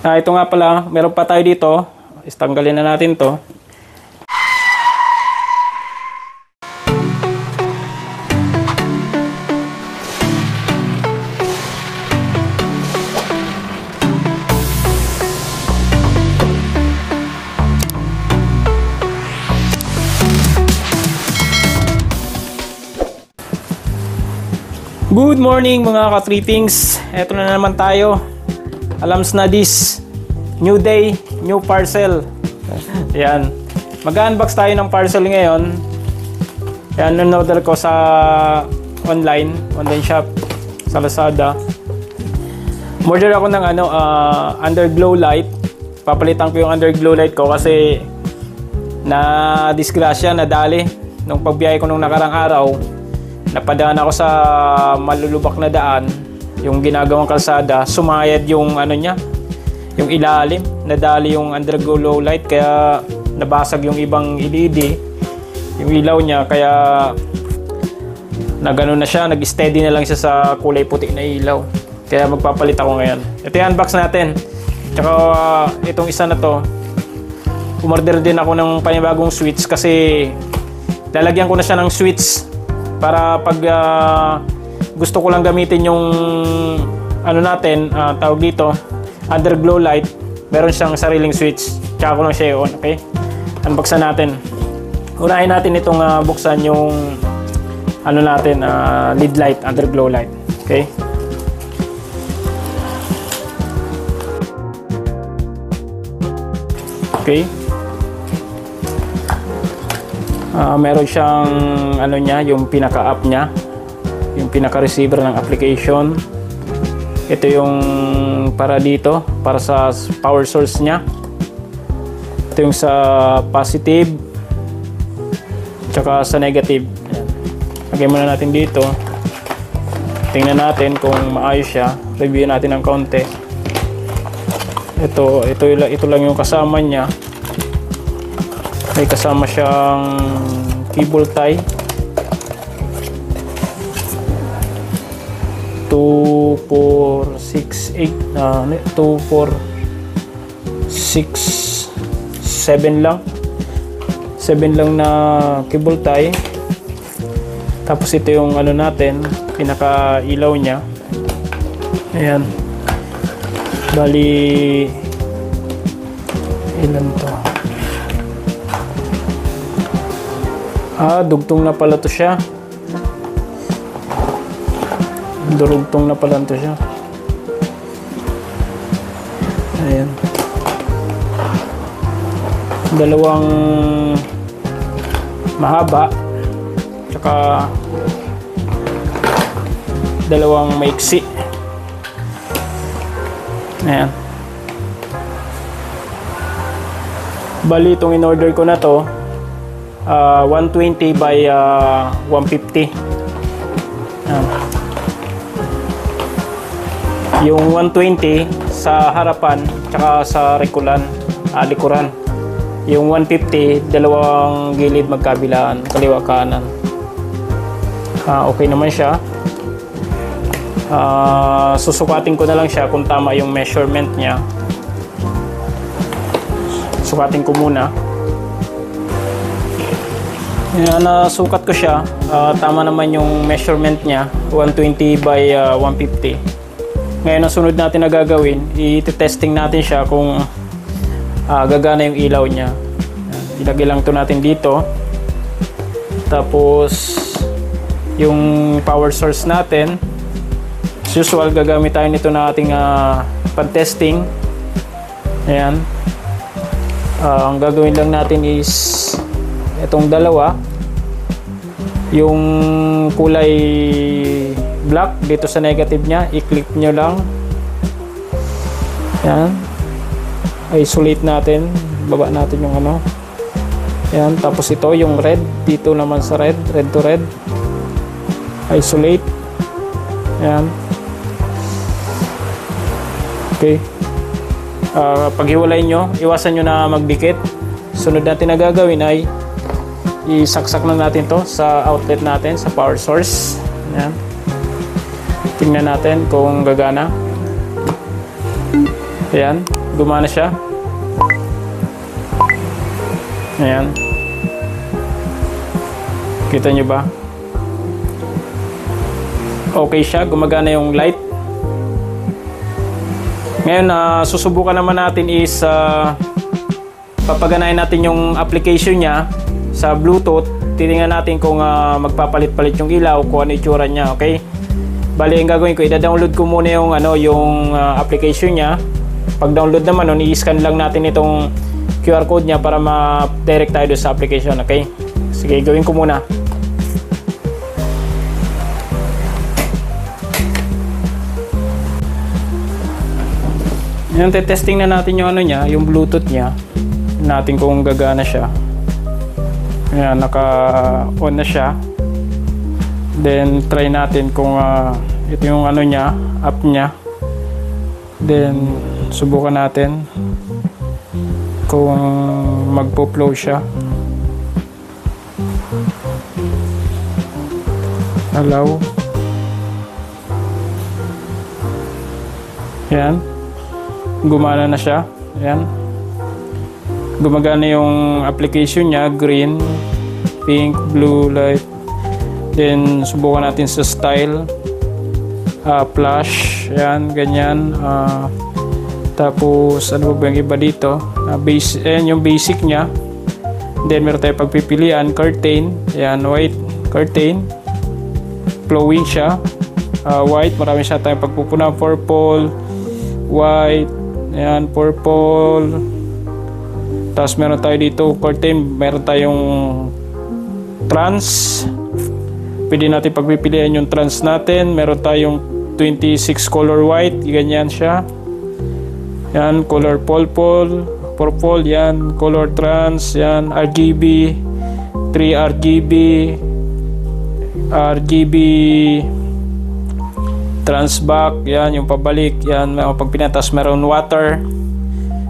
Ito nga pala, meron pa tayo dito. Istanggalin na natin to. Good morning mga ka-trippings. Eto na naman tayo. Alams na this. New day, new parcel. Ayan. Mag-unbox tayo ng parcel ngayon. Ayan, nanoodal ko sa online shop sa Lazada. Order ako ng underglow light. Papalitan ko yung underglow light ko kasi na disgrasya, nadali nung pagbiyahe ko nung nakarang araw. Napadaan ako sa malulubak na daan, yung ginagawang kalsada, sumayad yung yung ilalim, nadali yung underglow light, kaya nabasag yung ibang LED, yung ilaw niya, kaya nagano na siya, nag-steady na lang siya sa kulay puti na ilaw. Kaya magpapalit ako ngayon. Ito yung unbox natin. Tsaka itong isa na to, umorder din ako ng panibagong switch kasi lalagyan ko na siya ng switch para pag gusto ko lang gamitin yung tawag dito, underglow light, meron siyang sariling switch, tsaka ko lang siya on. Okay, unboxan natin. Unahin natin itong buksan yung lead light, underglow light. Okay, okay. Meron siyang yung pinaka-app niya, yung pinaka-receiver ng application. Ito yung para dito, para sa power source niya. Ito yung sa positive tsaka sa negative. Lagyan muna natin dito. Tingnan natin kung maayos siya. Review natin ng konti. Ito lang yung kasama niya. May kasama siyang cable tie, 2, 4, 6, 8, 2, 4, 6, 7 lang. 7 lang na cable tie. Tapos ito yung pinaka ilaw niya. Ayan. Bali, ilan to? Dugtong na pala to siya. Durugtong na pala to siya. Ayan. Dalawang mahaba, tsaka dalawang maiksi. Ayan. Bali, itong in-order ko na to, 120 by 150. Yung 120 sa harapan tsaka sa likuran. Yung 150, dalawang gilid magkabilaan, kaliwa kanan. Okay naman siya. Susukatin ko na lang siya kung tama yung measurement niya. Sukatin ko muna. Nasukat ko siya, tama naman yung measurement niya, 120 by 150. Ngayon ang sunod natin na gagawin, i-testing natin siya kung gagana yung ilaw niya. Ilagay lang ito natin dito. Tapos yung power source natin, as usual gagamit tayo nito na ating pan-testing. Ayan. Ang gagawin lang natin is itong dalawa, yung kulay black dito sa negative niya, i-click nyo lang. Yan, isolate natin, baba natin yung yan. Tapos ito yung red dito naman sa red to red, isolate. Yan. Okay. Paghiwalay nyo, iwasan nyo na magdikit. Sunod natin na gagawin ay isaksak na natin to sa outlet natin, sa power source. Ayan. Tingnan natin kung gagana. Ayan. Gumana siya. Ayan. Kita nyo ba? Okay siya. Gumagana yung light. Ngayon, susubukan naman natin is papaganahin natin yung application niya sa Bluetooth. Titingnan natin kung magpapalit-palit yung ilaw, kung ano itsura niya, okay? Bali, ang gagawin ko, i-download ko muna yung application niya. Pag download naman, i-scan lang natin itong QR code niya para ma-direct tayo doon sa application, okay? Sige, gawin ko muna. Yan, testing na natin yung yung Bluetooth niya. Natin kung gagana siya. Ayan, naka-on na siya. Then, try natin kung ito yung niya, app niya. Then, subukan natin kung magpo-flow siya. Allow. Ayan. Gumana na siya. Ayan. Gumagana yung application niya. Green, pink, blue, light. Then, subukan natin sa style. Flash. Ayan, ganyan. Tapos, ano ba yung iba dito? Ayan yung basic niya. Then, meron tayo pagpipilian. Curtain. Ayan, white. Curtain. Flowing siya. White. Marami siya tayong pagpupuna. Purple. White. Ayan, purple. Tapos, meron tayo dito. Curtain. Meron tayong trans. Pwede natin pagpipilian yung trans natin. Meron tayong 26 color white. Ganyan siya. Yan, color purple. Purple, yan. Color trans, yan. RGB. 3 RGB. RGB. Trans back, yan. Yung pabalik, yan. Pag pinatas, meron water.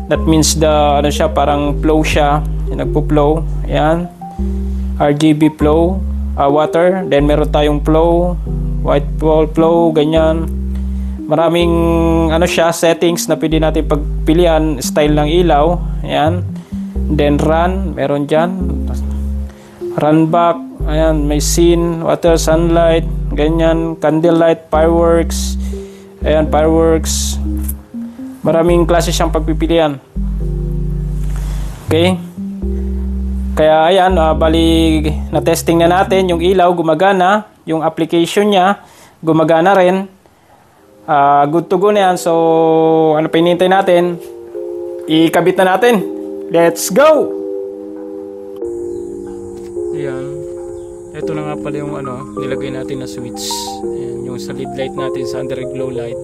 That means siya, parang flow siya. Yan, nagpo-flow. Yan. RGB flow. Water, then meron tayong flow, white flow, ganyan. Maraming siya, settings na pwede natin pagpilian, style ng ilaw. Ayan. Then run, meron dyan. Run back, ayan, may scene, water, sunlight, ganyan, candlelight, fireworks. Ayan, fireworks. Maraming klase siyang pagpipilian. Okay. Kaya ayan, bali na-testing na natin yung ilaw, gumagana. Yung application niya, gumagana rin. Good to go na yan. So, ano pa hinihintay natin? Ikabit na natin. Let's go! Ayan. Ito na nga pala yung nilagay natin na switch. Ayan, yung sa lead light natin, sa underglow light.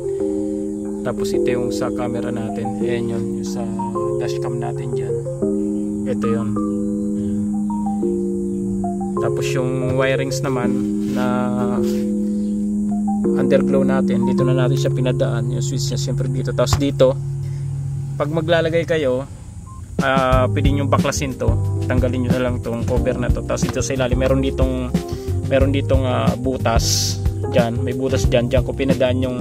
Tapos ito yung sa camera natin. Ayan yun, yung sa dashcam natin dyan. Ito yun. Tapos yung wirings naman na underglow natin, dito na natin siya pinadaan. Yung switch niya siyempre dito. Tapos dito, pag maglalagay kayo, pwede nyo baklasin to. Tanggalin nyo na lang tong cover na to. Tapos dito sa ilalim, meron ditong butas dyan. May butas dyan. Dyan ko pinadaan yung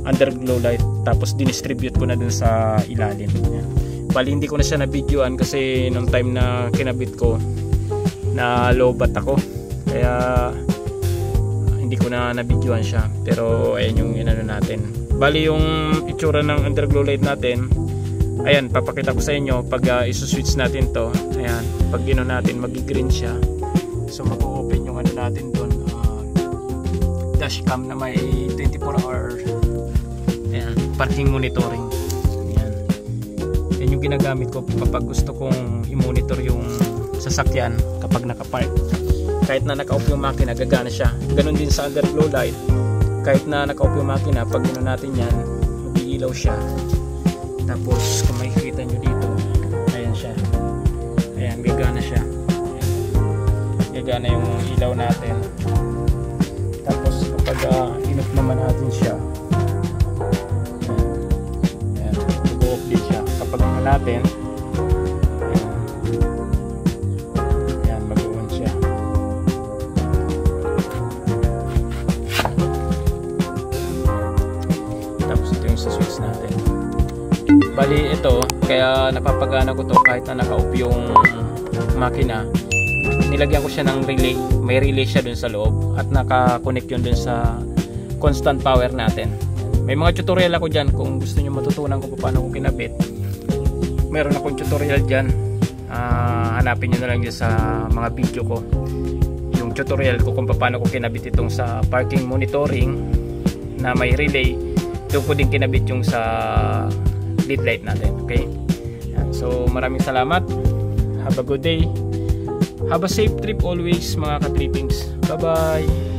underglow light. Tapos dinistribute ko na dun sa ilalim. Yan. Bali hindi ko na siya na-videoan kasi nung time na kinabit ko, na low bat ako, kaya hindi ko na nabidyoan siya. Pero ayan yung natin. Bali yung itsura ng underglow light natin, ayan, papakita ko sa inyo pag isuswitch natin to. Ayan, pag natin, mag-green siya. So mag-open yung natin doon, dashcam na may 24-hour parking monitoring. Ayan, yan yung ginagamit ko kapag gusto kong i-monitor yung sasakyan kapag nakapark. Kahit na naka-off yung makina, gagana siya. Ganon din sa underglow light. Kahit na naka-off yung makina, pag natin yan, mag-iilaw siya. Tapos kung makikita nyo dito, ayan siya. Ayan, gagana siya. Ayan. Gagana yung ilaw natin. Tapos kapag in-off naman natin siya, ayan, mag-off din siya. Kapag natin, sa switch natin. Bali ito, kaya napapagana ko to kahit na naka-off yung makina. Nilagyan ko siya ng relay. May relay siya dun sa loob at naka-connect yun dun sa constant power natin. May mga tutorial ako dyan kung gusto nyo matutunan kung paano ko kinabit. Meron akong tutorial dyan. Hanapin nyo na lang dyan sa mga video ko. Yung tutorial ko kung paano ko kinabit itong sa parking monitoring na may relay. Doon ko din kinabit yung sa lead light natin. Okay? Yan. So maraming salamat. Have a good day. Have a safe trip always mga ka-trippings. Bye bye.